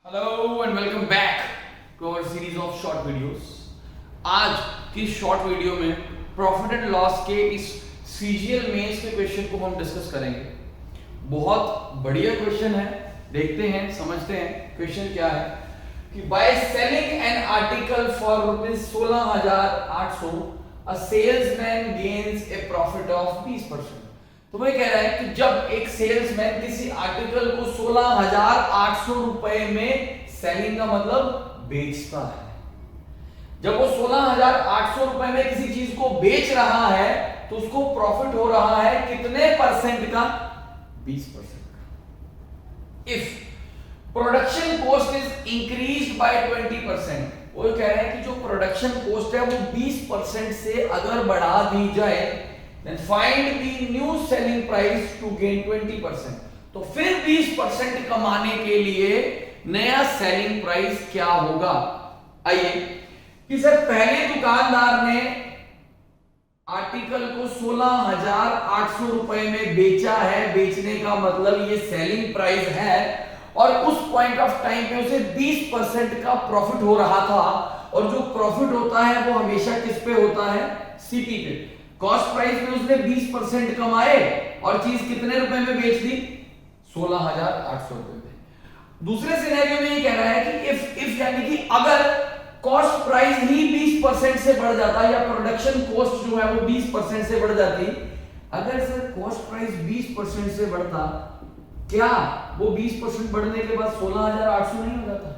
Hello and welcome back to our series of short videos. आज की short video में profit and loss के इस सीजीएल मेंस के क्वेश्चन को हम डिस्कस करेंगे। बहुत बढ़िया क्वेश्चन है, देखते हैं समझते हैं क्वेश्चन क्या है कि by selling an article for ₹16,800 a salesman gains A profit of 20%। तो मैं कह रहा है कि जब एक सेल्समैन किसी आर्टिकल को 16,800 रुपए में, सेलिंग का मतलब बेचता है, जब वो 16,800 रुपए में किसी चीज को बेच रहा है तो उसको प्रॉफिट हो रहा है कितने परसेंट का? 20% का। If production cost is increased by 20%, वो कह रहे हैं कि जो प्रोडक्शन कॉस्ट है वो 20% से अगर बढ़ा दी जाए, then find the new selling price to gain 20%। तो फिर 20% कमाने के लिए नया सेलिंग प्राइस क्या होगा? आइए कि सर पहले दुकानदार ने आर्टिकल को 16,800 रुपए में बेचा है, बेचने का मतलब ये सेलिंग प्राइस है, और उस पॉइंट ऑफ टाइम पे उसे 20% का प्रॉफिट हो रहा था। और जो प्रॉफिट होता है वो हमेशा किस पे होता है? सीपी पे। कॉस्ट प्राइस में उसने 20% कमाए और चीज कितने रुपए में बेच दी? 16,800 रुपए में। दूसरे सिनेरियो में ये कह रहा है कि इफ यानी कि अगर कॉस्ट प्राइस ही 20% से बढ़ जाता, या प्रोडक्शन कॉस्ट जो है वो 20% से बढ़ जाती, अगर सर कॉस्ट प्राइस 20% से बढ़ता, क्या वो 20% बढ़ने के बाद 16,800 नहीं हो जाता?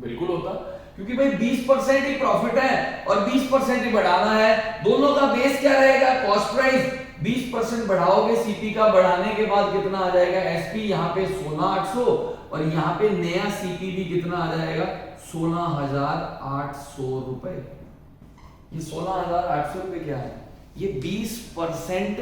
बिल्कुल होता, क्योंकि भाई 20% ही प्रॉफिट है और 20% ही बढ़ाना है। दोनों का बेस क्या रहेगा? Cost price. 20% बढ़ाओगे सीपी का, बढ़ाने के बाद कितना आ जाएगा? एसपी यहाँ पे 16,800 और यहाँ पे नया सीपी भी कितना आ जाएगा? 16,800 रुपए। ये 16,800 रुपए क्या है? ये 20%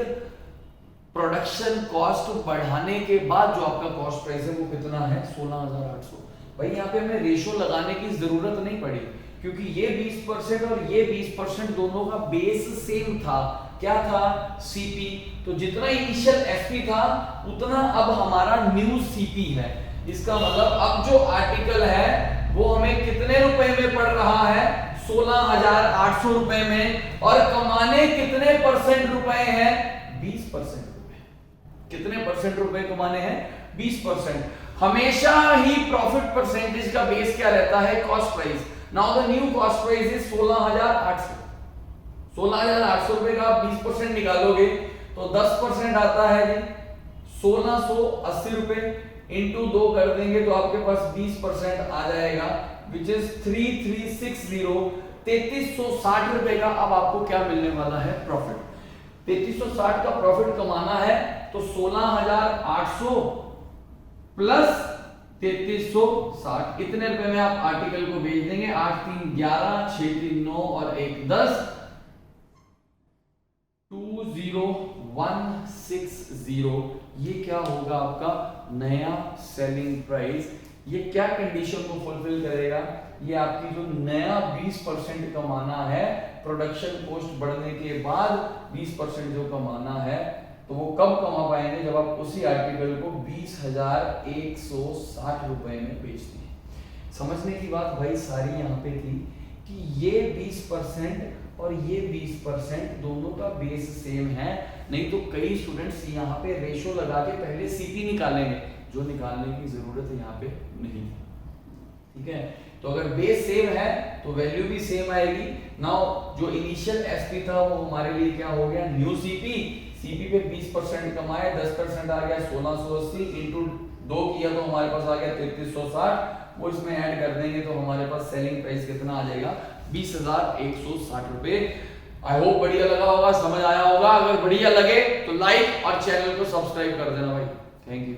प्रोडक्शन कॉस्ट बढ़ाने के बाद जो आपका कॉस्ट प्राइस है वो कितना है? 16,800। भाई यहाँ पे हमें रेशो लगाने की जरूरत नहीं पड़ी, क्योंकि ये 20% और ये 20% दोनों का बेस सेम था। क्या था? सीपी। तो जितना इनिशियल एसपी था उतना अब हमारा न्यू सीपी है। इसका मतलब अब जो आर्टिकल है वो हमें कितने रुपए में पड़ रहा है? 16,800 रुपए में। और कमाने कितने परसेंट रुपए हैं? 20% रुपए। कितने परसेंट रुपए कमाने हैं? 20%। हमेशा ही प्रॉफिट परसेंटेज का बेस क्या रहता है? Cost price. Now the new cost price is 16,800। 16,800 रुपए का आप 20% निकालोगे तो 10% आता है जी 1,680 रुपए, इंटू 2 कर देंगे तो आपके पास 20% आ जाएगा, विच इज 3,360। 3,360 रुपए का अब आपको क्या मिलने वाला है? प्रॉफिट। 3,360 का प्रॉफिट कमाना है तो 16,800 प्लस 3,360, इतने रुपए में आप आर्टिकल को बेच देंगे। 8 3 11, 6 3 9 और 1 10, 20,160। ये क्या होगा? आपका नया सेलिंग प्राइस। ये क्या कंडीशन को फुलफिल करेगा? ये आपकी जो नया 20% कमाना है, प्रोडक्शन कॉस्ट बढ़ने के बाद 20% जो कमाना है, तो वो कब कमा पाएंगे? जब आप उसी आर्टिकल को 20,160 रुपए में बेचते हैं। समझने की बात भाई सारी यहाँ पे थी कि ये 20% और ये 20% दोनों का बेस सेम है। नहीं तो कई स्टूडेंट्स यहाँ पे रेशो लगा के पहले सीपी निकालेंगे, जो निकालने की जरूरत यहाँ पे नहीं। ठीक है, तो अगर बेस सेम है तो वैल्यू भी सेम आएगी। नाउ जो इनिशियल एसपी था वो हमारे लिए क्या हो गया? New CP. सीपी पे 20% कमाए, 10% आ गया 1,680, इंटू 2 किया तो हमारे पास आ गया 3,360। वो इसमें ऐड कर देंगे तो हमारे पास सेलिंग प्राइस कितना आ जाएगा? 20,160 रुपए। आई होप बढ़िया लगा होगा, समझ आया होगा। अगर बढ़िया लगे तो लाइक और चैनल को सब्सक्राइब कर देना भाई। Thank you.